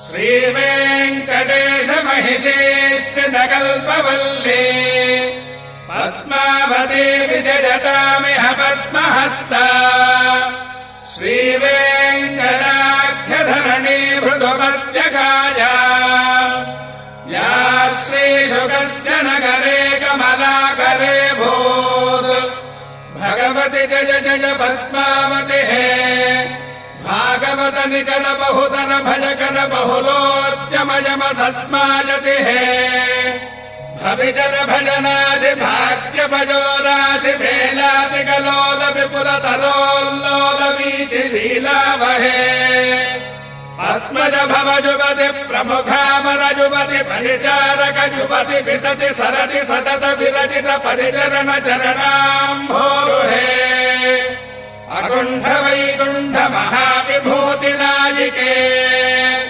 श्रीवेङ्कटेश महिषेश्रितकल्पवल्ली पद्मावती विजयतामिह पद्महस्ता श्रीवेङ्कटाख्यधरणी मृदुपत्यकाया या श्रीशुकस्य नगरे कमलाकरे भूत् भगवति जय जय पद्मावति हे भागवत निकर बहुतर भजकर बहुलोद्यमयम सस्मायति हे भविजन भजनाशि भाग्य भजोराशि भेलादिकलोल विपुल तरोल्लोल वीचि लीलावहे आत्मज भव जुवति प्रमुखामर जुवति परिचारक जुवति वितति सरति सतत विरचित परिचरण चरणाम्भोरुहे अकुण्ठ वैकुण्ठ महाविभूतिनायिके